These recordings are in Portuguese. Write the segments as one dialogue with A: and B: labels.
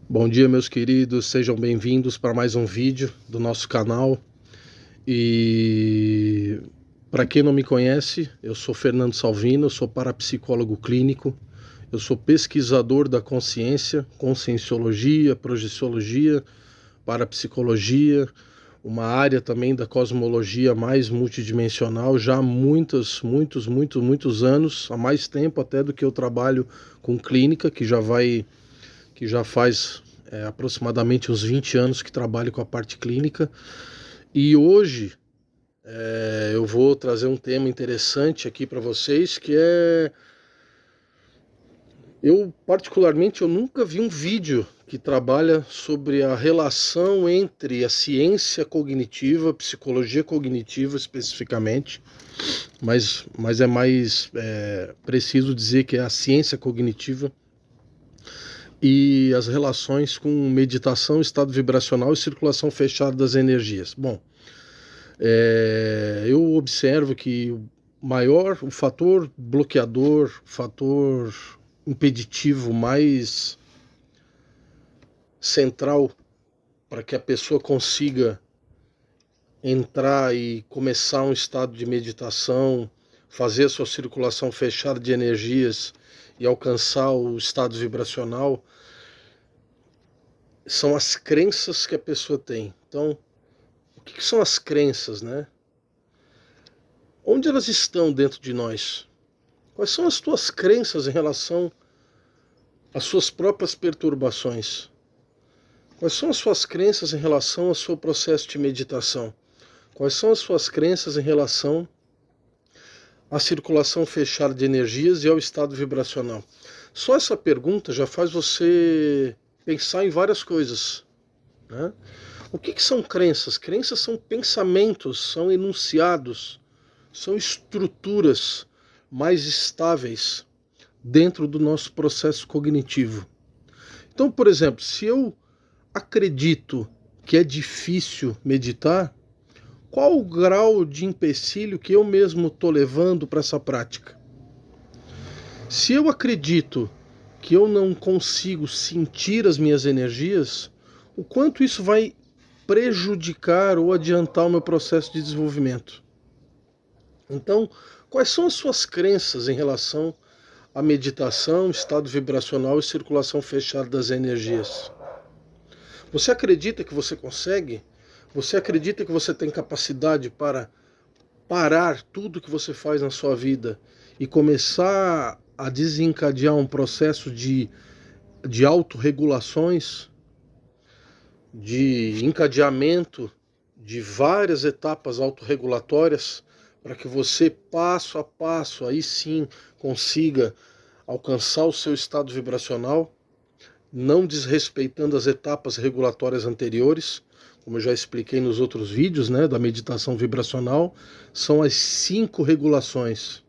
A: Bom dia, meus queridos, sejam bem-vindos para mais um vídeo do nosso canal. E para quem não me conhece, eu sou Fernando Salvino, eu sou parapsicólogo clínico, eu sou pesquisador da consciência, conscienciologia, projeciologia, parapsicologia, uma área também da cosmologia mais multidimensional, já há muitos anos, há mais tempo até do que eu trabalho com clínica, que já faz aproximadamente uns 20 anos que trabalho com a parte clínica. E hoje eu vou trazer um tema interessante aqui para vocês, que é... eu nunca vi um vídeo que trabalha sobre a relação entre a ciência cognitiva, psicologia cognitiva especificamente, mas é mais preciso dizer que é a ciência cognitiva e as relações com meditação, estado vibracional e circulação fechada das energias. Bom, eu observo que o fator bloqueador, o fator impeditivo mais central para que a pessoa consiga entrar e começar um estado de meditação, fazer a sua circulação fechada de energias e alcançar o estado vibracional, são as crenças que a pessoa tem. Então, o que são as crenças, né? Onde elas estão dentro de nós? Quais são as tuas crenças em relação às suas próprias perturbações? Quais são as suas crenças em relação ao seu processo de meditação? Quais são as suas crenças em relação à circulação fechada de energias e ao estado vibracional? Só essa pergunta já faz você pensar em várias coisas, né? O que são crenças? Crenças são pensamentos, são enunciados, são estruturas mais estáveis dentro do nosso processo cognitivo. Então, por exemplo, se eu acredito que é difícil meditar, qual o grau de empecilho que eu mesmo estou levando para essa prática? Se eu acredito que eu não consigo sentir as minhas energias, o quanto isso vai prejudicar ou adiantar o meu processo de desenvolvimento? Então, quais são as suas crenças em relação à meditação, estado vibracional e circulação fechada das energias? Você acredita que você consegue? Você acredita que você tem capacidade para parar tudo que você faz na sua vida e começar a desencadear um processo de autorregulações, de encadeamento de várias etapas autorregulatórias, para que você, passo a passo, aí sim consiga alcançar o seu estado vibracional, não desrespeitando as etapas regulatórias anteriores, como eu já expliquei nos outros vídeos, né, da meditação vibracional, são as 5 regulações.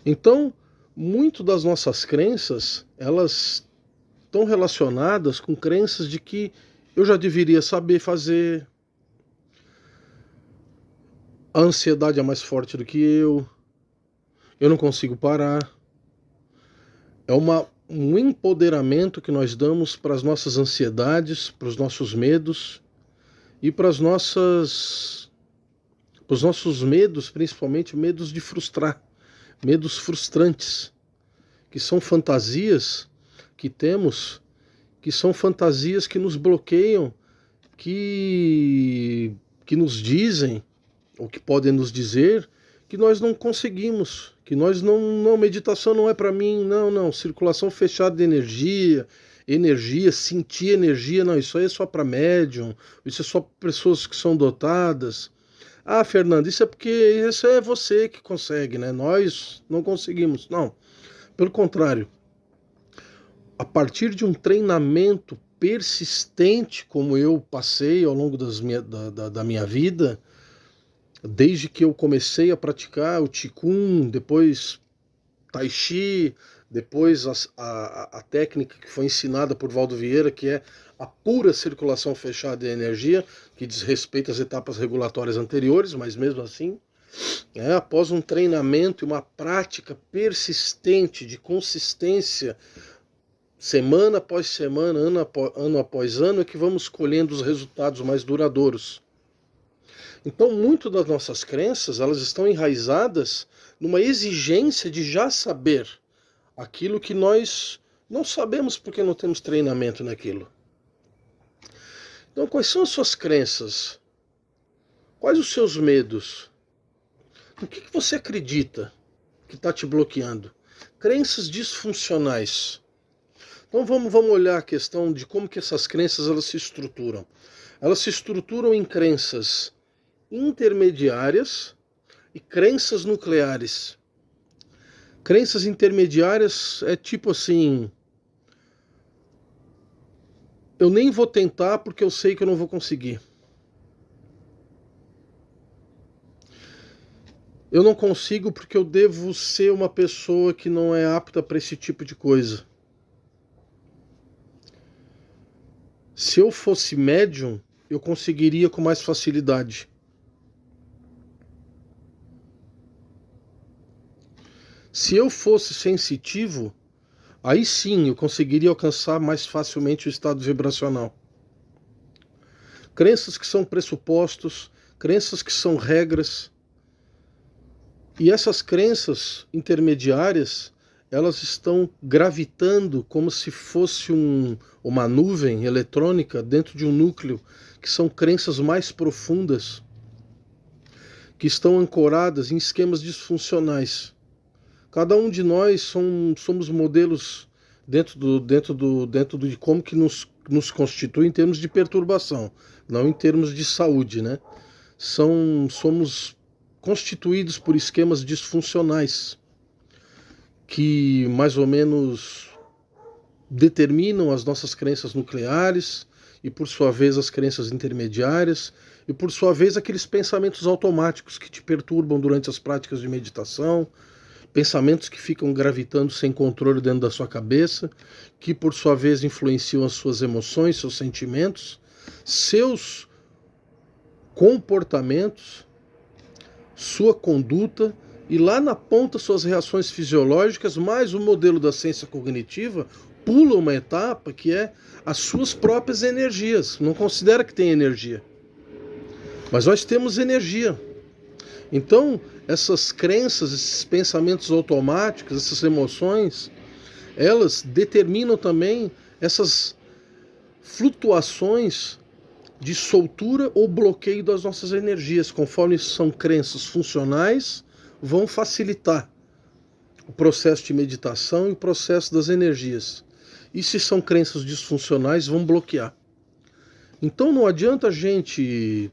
A: Então, muito das nossas crenças, elas estão relacionadas com crenças de que eu já deveria saber fazer, a ansiedade é mais forte do que eu não consigo parar. É um empoderamento que nós damos para as nossas ansiedades, para os nossos medos e para os nossos medos, principalmente medos de frustrar, medos frustrantes, que são fantasias que temos, que são fantasias que nos bloqueiam, que nos dizem, ou que podem nos dizer, que nós não conseguimos, que nós não, meditação não é para mim, não, circulação fechada de energia, sentir energia, não, isso aí é só para médium, isso é só para pessoas que são dotadas. Ah, Fernando, isso é porque isso é você que consegue, né? Nós não conseguimos. Não, pelo contrário, a partir de um treinamento persistente, como eu passei ao longo da minha vida, desde que eu comecei a praticar o Qigong, depois Tai Chi, depois a técnica que foi ensinada por Valdo Vieira, que é a pura circulação fechada de energia, que diz respeito às etapas regulatórias anteriores, mas mesmo assim, após um treinamento e uma prática persistente de consistência semana após semana, ano após ano, é que vamos colhendo os resultados mais duradouros. Então, muito das nossas crenças, elas estão enraizadas numa exigência de já saber aquilo que nós não sabemos porque não temos treinamento naquilo. Então, quais são as suas crenças? Quais os seus medos? O que você acredita que está te bloqueando? Crenças disfuncionais. Então vamos olhar a questão de como que essas crenças elas se estruturam. Elas se estruturam em crenças intermediárias e crenças nucleares. Crenças intermediárias é tipo assim: eu nem vou tentar porque eu sei que eu não vou conseguir. Eu não consigo porque eu devo ser uma pessoa que não é apta para esse tipo de coisa. Se eu fosse médium, eu conseguiria com mais facilidade. Se eu fosse sensitivo, aí sim eu conseguiria alcançar mais facilmente o estado vibracional. Crenças que são pressupostos, crenças que são regras. E essas crenças intermediárias, elas estão gravitando como se fosse uma nuvem eletrônica dentro de um núcleo, que são crenças mais profundas, que estão ancoradas em esquemas disfuncionais. Cada um de nós somos modelos dentro de como que nos constitui em termos de perturbação, não em termos de saúde, né? Somos constituídos por esquemas disfuncionais que mais ou menos determinam as nossas crenças nucleares e, por sua vez, as crenças intermediárias e, por sua vez, aqueles pensamentos automáticos que te perturbam durante as práticas de meditação, pensamentos que ficam gravitando sem controle dentro da sua cabeça, que, por sua vez, influenciam as suas emoções, seus sentimentos, seus comportamentos, sua conduta e lá na ponta suas reações fisiológicas, mais o modelo da ciência cognitiva pula uma etapa que é as suas próprias energias. Não considera que tem energia. Mas nós temos energia. Então, essas crenças, esses pensamentos automáticos, essas emoções, elas determinam também essas flutuações de soltura ou bloqueio das nossas energias, conforme são crenças funcionais, vão facilitar o processo de meditação e o processo das energias. E se são crenças disfuncionais, vão bloquear. Então não adianta a gente,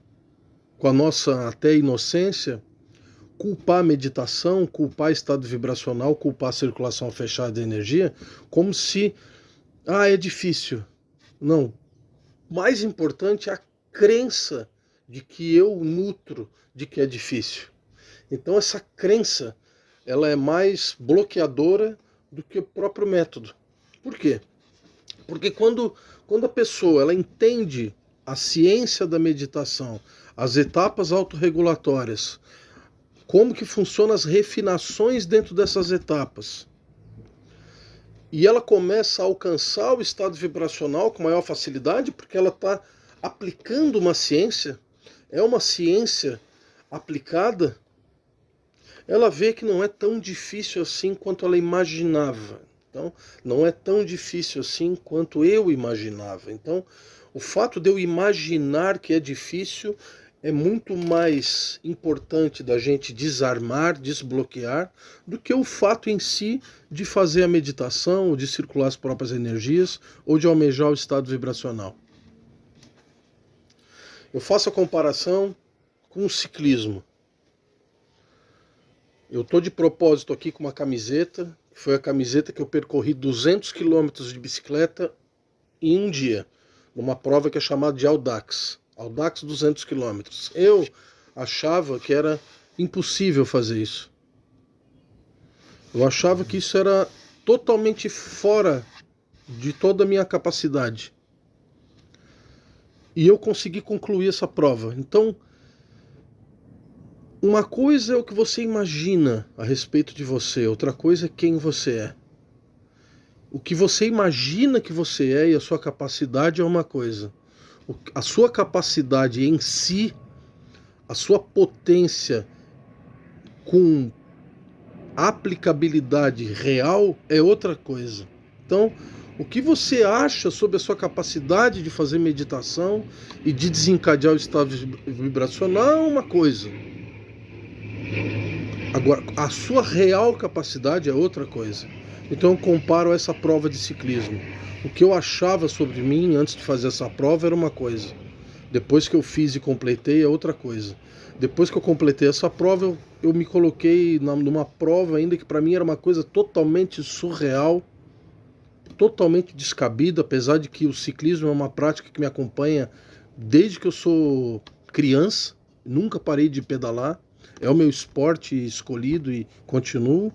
A: com a nossa até inocência, culpar a meditação, culpar estado vibracional, culpar a circulação fechada de energia, como se, é difícil. Não. Mais importante é a crença de que eu nutro de que é difícil. Então essa crença, ela é mais bloqueadora do que o próprio método. Por quê? Porque quando a pessoa ela entende a ciência da meditação, as etapas autorregulatórias, como que funcionam as refinações dentro dessas etapas, e ela começa a alcançar o estado vibracional com maior facilidade, porque ela está aplicando uma ciência, é uma ciência aplicada, ela vê que não é tão difícil assim quanto ela imaginava. Então, não é tão difícil assim quanto eu imaginava. Então, o fato de eu imaginar que é difícil é muito mais importante da gente desarmar, desbloquear, do que o fato em si de fazer a meditação, ou de circular as próprias energias, ou de almejar o estado vibracional. Eu faço a comparação com o ciclismo. Eu estou de propósito aqui com uma camiseta, que foi a camiseta que eu percorri 200 quilômetros de bicicleta em um dia, numa prova que é chamada de Audax. Audax 200 quilômetros. Eu achava que era impossível fazer isso. Eu achava que isso era totalmente fora de toda a minha capacidade. E eu consegui concluir essa prova. Então, uma coisa é o que você imagina a respeito de você, outra coisa é quem você é. O que você imagina que você é e a sua capacidade é uma coisa. A sua capacidade em si, a sua potência com aplicabilidade real é outra coisa. Então, o que você acha sobre a sua capacidade de fazer meditação e de desencadear o estado vibracional é uma coisa. Agora, a sua real capacidade é outra coisa. Então eu comparo essa prova de ciclismo. O que eu achava sobre mim antes de fazer essa prova era uma coisa. Depois que eu fiz e completei é outra coisa. Depois que eu completei essa prova, eu me coloquei numa prova ainda que para mim era uma coisa totalmente surreal, totalmente descabida, apesar de que o ciclismo é uma prática que me acompanha desde que eu sou criança, nunca parei de pedalar, é o meu esporte escolhido e continuo,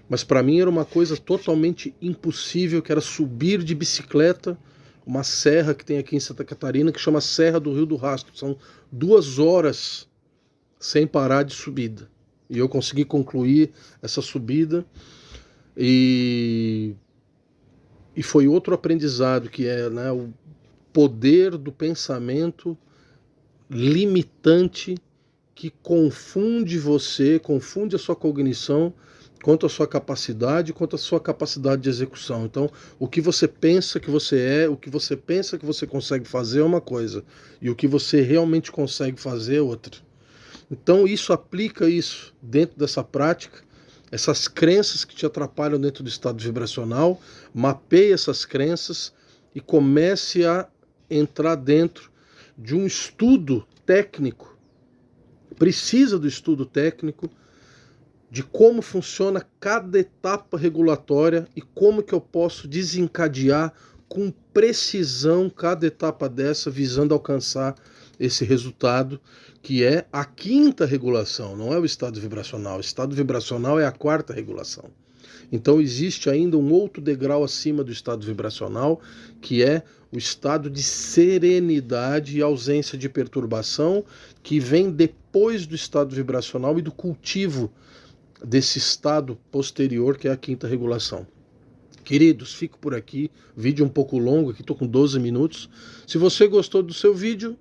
A: mas para mim era uma coisa totalmente impossível, que era subir de bicicleta uma serra que tem aqui em Santa Catarina, que chama Serra do Rio do Rastro. São 2 horas sem parar de subida. E eu consegui concluir essa subida e foi outro aprendizado, que é, né, o poder do pensamento limitante que confunde você, confunde a sua cognição quanto à sua capacidade, quanto à sua capacidade de execução. Então, o que você pensa que você é, o que você pensa que você consegue fazer é uma coisa, e o que você realmente consegue fazer é outra. Então, aplica isso dentro dessa prática, essas crenças que te atrapalham dentro do estado vibracional, mapeie essas crenças e comece a entrar dentro de um estudo técnico. Precisa do estudo técnico de como funciona cada etapa regulatória e como que eu posso desencadear com precisão cada etapa dessa, visando alcançar esse resultado, que é a 5ª regulação, não é o estado vibracional. O estado vibracional é a 4ª regulação. Então existe ainda um outro degrau acima do estado vibracional, que é o estado de serenidade e ausência de perturbação, que vem depois do estado vibracional e do cultivo desse estado posterior, que é a 5ª regulação. Queridos, fico por aqui, vídeo um pouco longo, aqui estou com 12 minutos. Se você gostou do seu vídeo,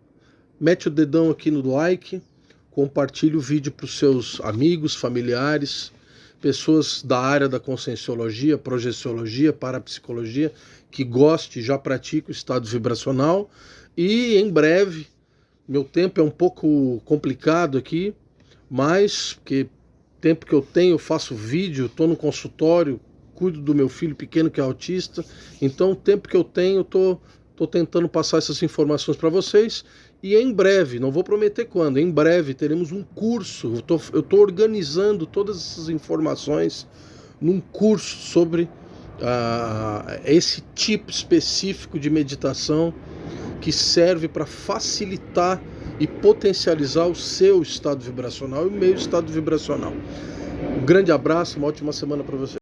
A: mete o dedão aqui no like, compartilhe o vídeo para os seus amigos, familiares, pessoas da área da conscienciologia, projeciologia, parapsicologia, que goste, já pratique o estado vibracional. E em breve, meu tempo é um pouco complicado aqui, mas porque tempo que eu tenho, eu faço vídeo, estou no consultório, cuido do meu filho pequeno que é autista, então o tempo que eu tenho, estou tentando passar essas informações para vocês, e em breve, não vou prometer quando, em breve teremos um curso, eu estou organizando todas essas informações num curso sobre esse tipo específico de meditação que serve para facilitar e potencializar o seu estado vibracional e o meu estado vibracional. Um grande abraço, uma ótima semana para você.